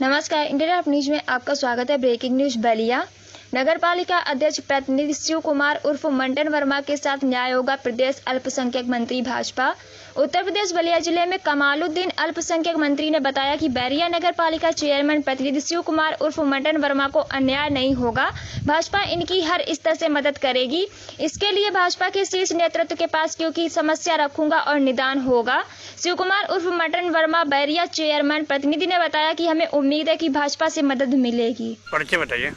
नमस्कार, इंडिया आप न्यूज में आपका स्वागत है। Breaking news. बलिया नगर पालिका अध्यक्ष प्रतिनिधि शिव कुमार उर्फ मंटन वर्मा के साथ न्याय होगा प्रदेश अल्पसंख्यक मंत्री भाजपा। उत्तर प्रदेश बलिया जिले में कमालुद्दीन अल्पसंख्यक मंत्री ने बताया कि बैरिया नगर पालिका चेयरमैन प्रतिनिधि शिव कुमार उर्फ मंटन वर्मा को अन्याय नहीं होगा। भाजपा इनकी हर स्तर से मदद करेगी। इसके लिए भाजपा के शीर्ष नेतृत्व के पास क्योंकि समस्या रखूंगा और निदान होगा। शिव कुमार उर्फ मंटन वर्मा बैरिया चेयरमैन प्रतिनिधि ने बताया कि हमें उम्मीद है कि भाजपा से मदद मिलेगी। परिचय बताइए।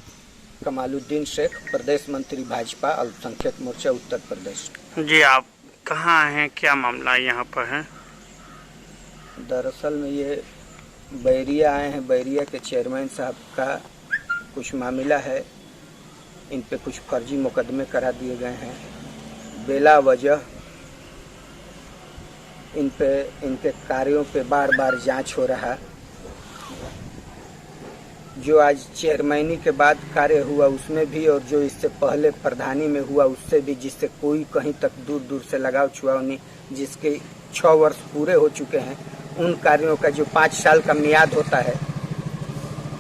कमालुद्दीन शेख, प्रदेश मंत्री भाजपा अल्पसंख्यक मोर्चा उत्तर प्रदेश। जी, आप कहाँ हैं, क्या मामला यहाँ पर है? दरअसल में ये बैरिया आए हैं। बैरिया के चेयरमैन साहब का कुछ मामला है। इन पे कुछ फर्जी मुकदमे करा दिए गए हैं बेला वजह। इनके कार्यों पे बार बार जांच हो रहा। जो आज चेयरमैनी के बाद कार्य हुआ उसमें भी, और जो इससे पहले प्रधानी में हुआ उससे भी, जिससे कोई कहीं तक दूर दूर से लगाव छुआ नहीं, जिसके 6 वर्ष पूरे हो चुके हैं, उन कार्यों का जो 5 साल का मियाद होता है,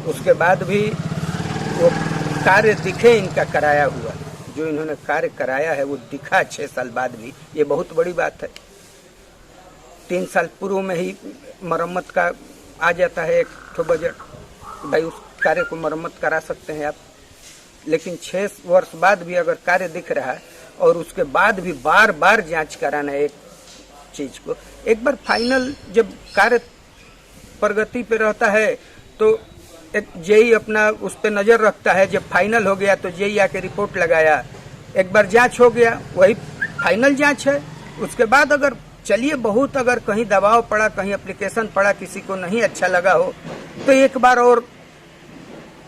उसके बाद भी वो कार्य दिखे इनका कराया हुआ। जो इन्होंने कार्य कराया है वो दिखा 6 साल बाद भी, ये बहुत बड़ी बात है। 3 साल पूर्व में ही मरम्मत का आ जाता है एक तो बजट, भाई उस कार्य को मरम्मत करा सकते हैं आप। लेकिन 6 वर्ष बाद भी अगर कार्य दिख रहा है और उसके बाद भी बार बार जांच कराना है एक चीज को। एक बार फाइनल जब कार्य प्रगति पे रहता है तो एक जेई अपना उस पर नजर रखता है। जब फाइनल हो गया तो जेई आके रिपोर्ट लगाया, एक बार जांच हो गया, वही फाइनल जांच है। उसके बाद अगर चलिए बहुत अगर कहीं दबाव पड़ा, कहीं एप्लीकेशन पड़ा, किसी को नहीं अच्छा लगा हो तो एक बार और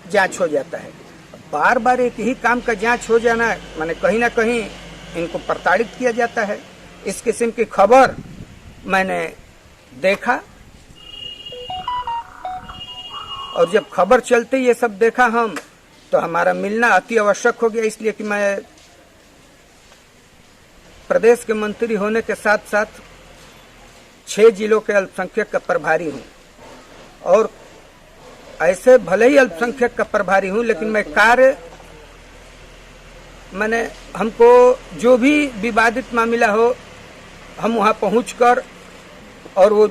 जांच हो जाता है। बार बार एक ही काम का जांच हो जाना माने कहीं ना कहीं इनको प्रताड़ित किया जाता है। इस किस्म की खबर मैंने देखा और जब खबर चलते ये सब देखा हम, तो हमारा मिलना अति आवश्यक हो गया। इसलिए कि मैं प्रदेश के मंत्री होने के साथ साथ 6 जिलों के अल्पसंख्यक का प्रभारी हूं, और ऐसे भले ही अल्पसंख्यक का प्रभारी हूं, लेकिन मैं कार्य मैंने हमको जो भी विवादित मामला हो हम वहां पहुंचकर और वो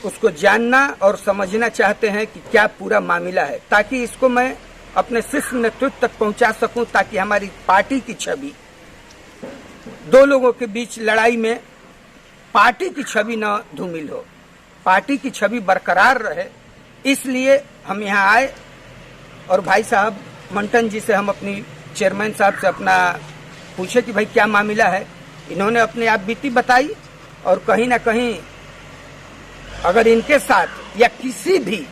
उसको जानना और समझना चाहते हैं कि क्या पूरा मामला है, ताकि इसको मैं अपने शीर्ष नेतृत्व तक पहुंचा सकूं, ताकि हमारी पार्टी की छवि, 2 लोगों के बीच लड़ाई में पार्टी की छवि न धूमिल हो, पार्टी की छवि बरकरार रहे। इसलिए हम यहाँ आए और भाई साहब मंटन जी से हम अपनी चेयरमैन साहब से अपना पूछे कि भाई क्या मामला है। इन्होंने अपने आप बीती बताई, और कहीं ना कहीं अगर इनके साथ या किसी भी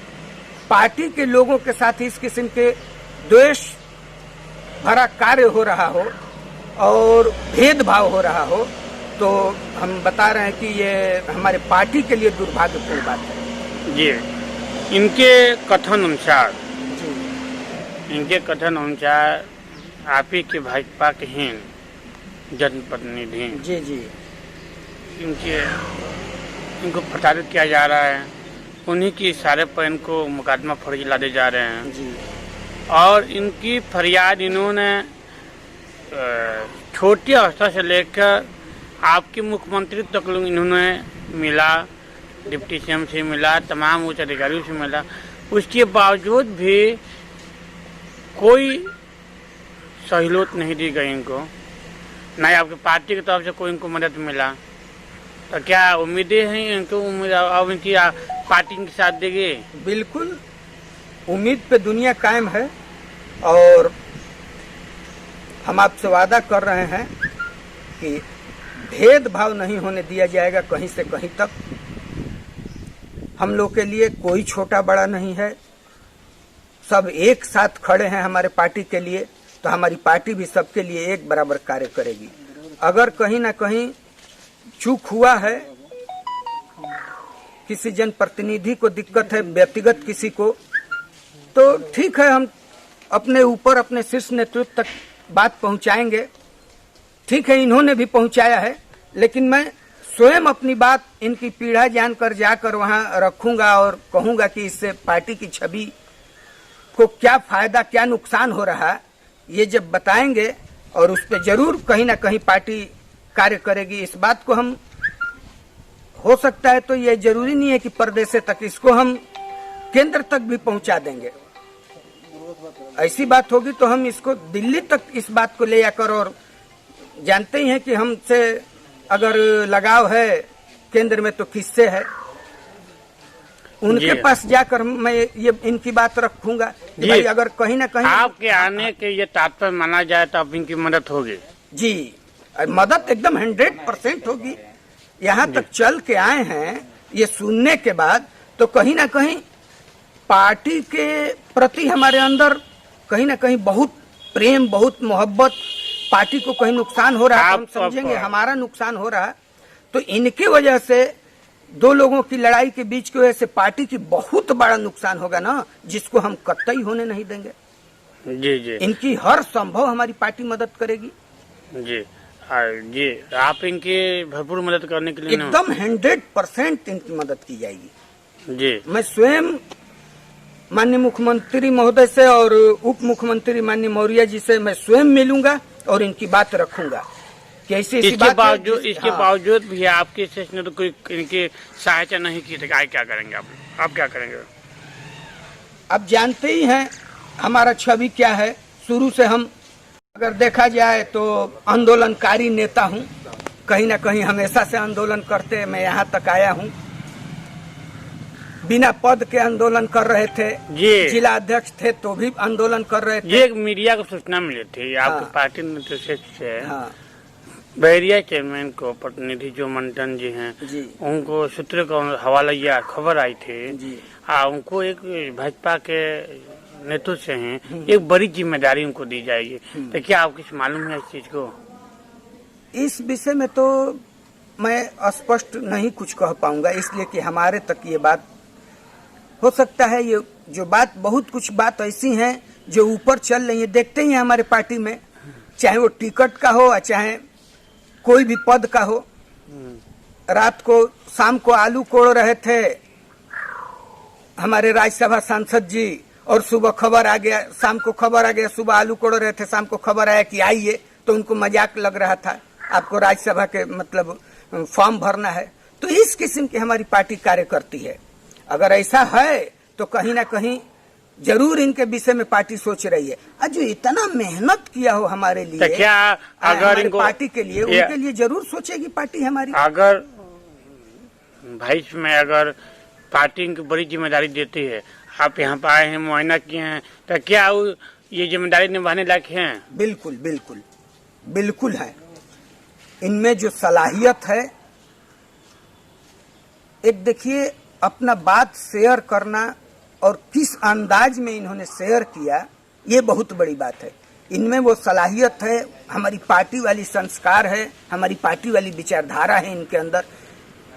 पार्टी के लोगों के साथ इस किस्म के द्वेष भरा कार्य हो रहा हो और भेदभाव हो रहा हो, तो हम बता रहे हैं कि ये हमारे पार्टी के लिए दुर्भाग्यपूर्ण बात है। जी, इनके कथन अनुसार आप ही के भाजपा के हैं जनप्रतिनिधि। जी जी, इनको प्रताड़ित किया जा रहा है, उन्हीं के इशारे पर इनको मुकदमा फर्जी लादे जा रहे हैं जी। और इनकी फरियाद इन्होंने छोटी अवस्था से लेकर आपके मुख्यमंत्री तक इन्होंने मिला, डिप्टी सीएम से मिला, तमाम उच्च अधिकारियों से मिला, उसके बावजूद भी कोई सहूलियत नहीं दी गई इनको, ना ही आपकी पार्टी की तरफ से कोई इनको मदद मिला। तो क्या उम्मीदें हैं इनको, अब इनकी पार्टी के साथ देगी? बिल्कुल, उम्मीद पे दुनिया कायम है, और हम आपसे वादा कर रहे हैं कि भेदभाव नहीं होने दिया जाएगा कहीं से कहीं तक। हम लोग के लिए कोई छोटा बड़ा नहीं है, सब एक साथ खड़े हैं हमारे पार्टी के लिए, तो हमारी पार्टी भी सबके लिए एक बराबर कार्य करेगी। अगर कहीं ना कहीं चूक हुआ है, किसी जनप्रतिनिधि को दिक्कत है, व्यक्तिगत किसी को, तो ठीक है, हम अपने ऊपर अपने शीर्ष नेतृत्व तक बात पहुंचाएंगे। ठीक है, इन्होंने भी पहुंचाया है, लेकिन मैं स्वयं अपनी बात इनकी पीड़ा जानकर जाकर वहां रखूंगा और कहूंगा कि इससे पार्टी की छवि को क्या फायदा क्या नुकसान हो रहा है ये जब बताएंगे और उस पर जरूर कहीं ना कहीं पार्टी कार्य करेगी। इस बात को हम हो सकता है तो ये जरूरी नहीं है कि प्रदेश तक, इसको हम केंद्र तक भी पहुंचा देंगे। ऐसी बात होगी तो हम इसको दिल्ली तक इस बात को ले जाकर, और जानते ही हैं कि हमसे अगर लगाव है केंद्र में तो किससे है, उनके पास जाकर मैं ये इनकी बात रखूंगा कि भाई अगर कहीं ना कहीं आपके आने के ये तात्पर्य माना जाए तो अब इनकी मदद होगी। जी, मदद एकदम 100% होगी। यहाँ तक चल के आए हैं ये सुनने के बाद, तो कहीं ना कहीं पार्टी के प्रति हमारे अंदर कहीं ना कहीं बहुत प्रेम, बहुत मोहब्बत, पार्टी को कहीं नुकसान हो रहा है तो हम समझेंगे हमारा नुकसान हो रहा है, तो इनकी वजह से दो लोगों की लड़ाई के बीच की वजह से पार्टी की बहुत बड़ा नुकसान होगा ना, जिसको हम कतई होने नहीं देंगे। जी जी, इनकी हर संभव हमारी पार्टी मदद करेगी। जी जी, आप इनकी भरपूर मदद करने के लिए एकदम 100% इनकी मदद की जाएगी। जी, मैं स्वयं माननीय मुख्यमंत्री महोदय से और उप मुख्यमंत्री माननीय मौर्य जी से मैं स्वयं मिलूंगा और इनकी बात रखूंगा कि ऐसी इसके बावजूद भी आपके स्टेशन ने तो कोई इनकी सहायता नहीं की, तो क्या करेंगे आप क्या करेंगे? आप जानते ही हैं हमारा छवि क्या है। शुरू से हम अगर देखा जाए तो आंदोलनकारी नेता हूं, कहीं ना कहीं हमेशा से आंदोलन करते मैं यहाँ तक आया हूं। बिना पद के आंदोलन कर रहे थे, जिला अध्यक्ष थे तो भी आंदोलन कर रहे थे। ये एक मीडिया को सूचना मिली थी आपकी पार्टी नेतृत्व से, बहरिया चेयरमैन को प्रतिनिधि जो मंटन जी हैं उनको सूत्र का हवाला या खबर आई थी, उनको एक भाजपा के नेतृत्व से हैं एक बड़ी जिम्मेदारी उनको दी जाएगी, तो क्या आपको कुछ मालूम है इस चीज को? इस विषय में तो मैं स्पष्ट नहीं कुछ कह पाऊंगा, इसलिए कि हमारे तक ये बात हो सकता है, ये जो बात बहुत कुछ बात ऐसी हैं जो ऊपर चल रही है। देखते ही हैं हमारे पार्टी में, चाहे वो टिकट का हो चाहे कोई भी पद का हो। रात को शाम को आलू कोड़ रहे थे हमारे राज्यसभा सांसद जी, और सुबह खबर आ गया, शाम को खबर आ गया, सुबह आलू कोड़ रहे थे, शाम को खबर आया कि आइए, तो उनको मजाक लग रहा था, आपको राज्यसभा के मतलब फॉर्म भरना है। तो इस किस्म की हमारी पार्टी कार्य करती है। अगर ऐसा है तो कहीं ना कहीं जरूर इनके विषय में पार्टी सोच रही है। आज जो इतना मेहनत किया हो हमारे लिए, क्या अगर इनको पार्टी के लिए, उनके लिए जरूर सोचेगी पार्टी हमारी। अगर भाई में अगर पार्टी इनको बड़ी जिम्मेदारी देती है, आप यहाँ पे आए हैं, मुआयना किए हैं, तो क्या ये जिम्मेदारी निभाने लायक हैं? बिल्कुल बिल्कुल बिल्कुल है। इनमें जो सलाहियत है, एक देखिए अपना बात शेयर करना और किस अंदाज में इन्होंने शेयर किया, ये बहुत बड़ी बात है। इनमें वो सलाहियत है, हमारी पार्टी वाली संस्कार है, हमारी पार्टी वाली विचारधारा है इनके अंदर।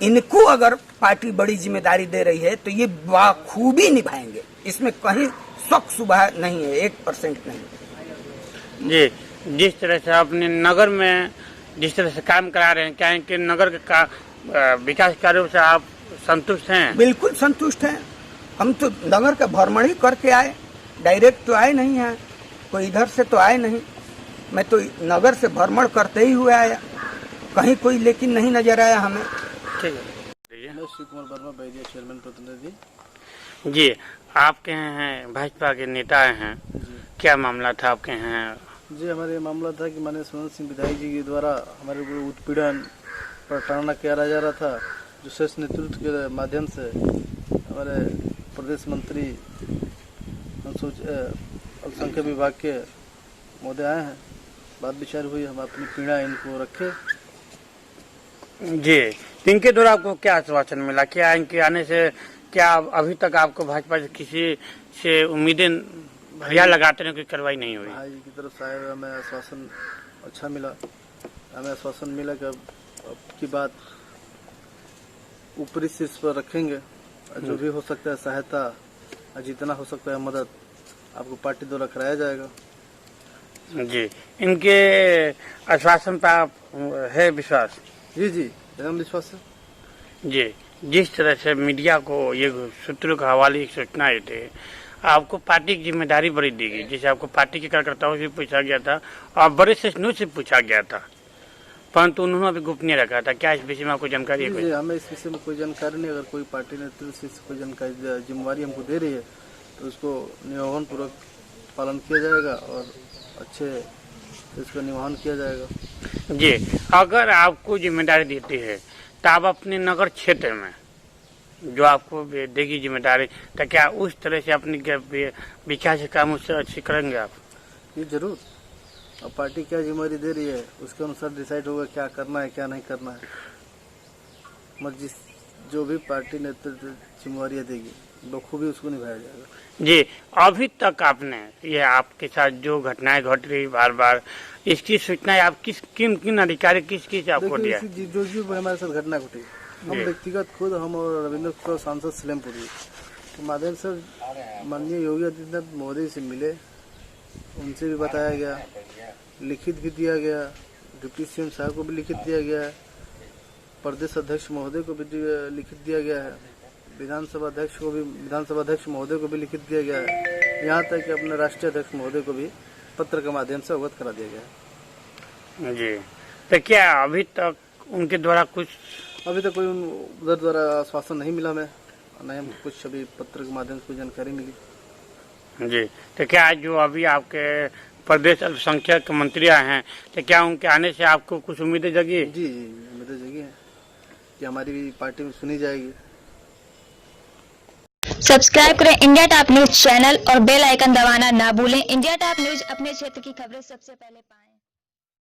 इनको अगर पार्टी बड़ी जिम्मेदारी दे रही है तो ये बाखूबी निभाएंगे, इसमें कहीं शक शुबह नहीं है, 1% नहीं। जी, जिस तरह से अपने नगर में जिस तरह से काम करा रहे हैं, क्या इनके नगर का विकास कार्यों से आप संतुष्ट हैं? बिल्कुल संतुष्ट हैं। हम तो नगर का भ्रमण ही करके आए, डायरेक्ट तो आए नहीं हैं, कोई इधर से तो आए नहीं। मैं तो नगर से भ्रमण करते ही हुए आया, कहीं कोई लेकिन नहीं नजर आया हमें। ठीक है। श्री कुमार वर्मा, बहरिया चेयरमैन प्रतिनिधि। जी, आपके हैं भाजपा के नेता हैं, क्या मामला था आपके हैं? जी, हमारे ये मामला था कि माननीय सुमन सिंह विधायक जी के द्वारा हमारे ऊपर उत्पीड़न प्रताड़ना किया जा रहा था, जो शीर्ष नेतृत्व के माध्यम से हमारे प्रदेश मंत्री अल्पसंख्यक विभाग के महोदय आए हैं, बात विचार हुई, हम अपनी पीड़ा इनको रखे। जी, इनके द्वारा आपको क्या आश्वासन मिला? क्या इनके आने से क्या अभी तक आपको भाजपा से किसी से उम्मीदें भैया लगाते हैं, कोई कार्रवाई नहीं हुई? भाई की तरफ से आए हमें आश्वासन अच्छा मिला, हमें आश्वासन मिला कि अब की बात ऊपरी शीर्ष पर रखेंगे, जो भी हो सकता है सहायता, जितना हो सकता है मदद आपको पार्टी द्वारा कराया जाएगा। जी, इनके आश्वासन पर आप है विश्वास? जी जी, एकदम विश्वास है। जी, जिस तरह से मीडिया को ये सूत्रों के हवाले की सूचना आई थी, आपको पार्टी की जिम्मेदारी बड़ी दी गई, जैसे आपको पार्टी के कार्यकर्ताओं से पूछा गया था और बड़े सचिवों से पूछा गया था, परंतु उन्होंने अभी गोपनीय रखा था। क्या इस विषय में आपको जानकारी है? जी, हमें इस विषय में कोई जानकारी नहीं। अगर कोई पार्टी नेतृत्व से कोई जानकारी जिम्मेवारी हमको दे रही है तो उसको नियमन पूर्वक पालन किया जाएगा और अच्छे से इसका निर्वहन किया जाएगा। जी, अगर आपको जिम्मेदारी देती है तो आप अपने नगर क्षेत्र में जो आपको देगी जिम्मेदारी, तो क्या उस तरह से अपनी विकास काम उससे अच्छी करेंगे आप? ये जरूर। अब पार्टी क्या जिम्मेदारी दे रही है उसके अनुसार डिसाइड होगा क्या करना है क्या नहीं करना है। मगर जो भी पार्टी नेतृत्व जिम्मेवारियाँ देगी बखूबी उसको निभाया जाएगा। जी, अभी तक आपने ये आपके साथ जो घटनाएं घट रही बार बार, इसकी सूचना आप किन किन अधिकारी किस आपको दिया? जो हमारे साथ घटना घटी, हम व्यक्तिगत खुद हम और रविंद्र कुमार सांसद सलेमपुरी के माध्यम से माननीय योगी आदित्यनाथ महोदय से मिले, उनसे भी बताया गया, लिखित भी दिया गया, डिप्टी सीएम साहब को भी लिखित दिया गया है, प्रदेश अध्यक्ष महोदय को भी लिखित दिया गया है, विधानसभा अध्यक्ष महोदय को भी लिखित दिया गया है, यहाँ तक कि अपने राष्ट्रीय अध्यक्ष महोदय को भी पत्र के माध्यम से अवगत करा दिया गया है। जी, तो क्या अभी तक उनके द्वारा कुछ अभी तक कोई उधर द्वारा आश्वासन नहीं मिला हमें, नहीं हम कुछ अभी पत्र के माध्यम से कोई जानकारी मिली। जी, तो क्या जो अभी आपके प्रदेश अल्पसंख्यक मंत्री आए हैं, तो क्या उनके आने से आपको कुछ उम्मीदें जगी? जी, उम्मीदें जगी हैं कि हमारी भी पार्टी में सुनी जाएगी। सब्सक्राइब करें इंडिया टॉप न्यूज चैनल और बेल आइकन दबाना ना भूलें। इंडिया टॉप न्यूज अपने क्षेत्र की खबरें सबसे पहले पाएं।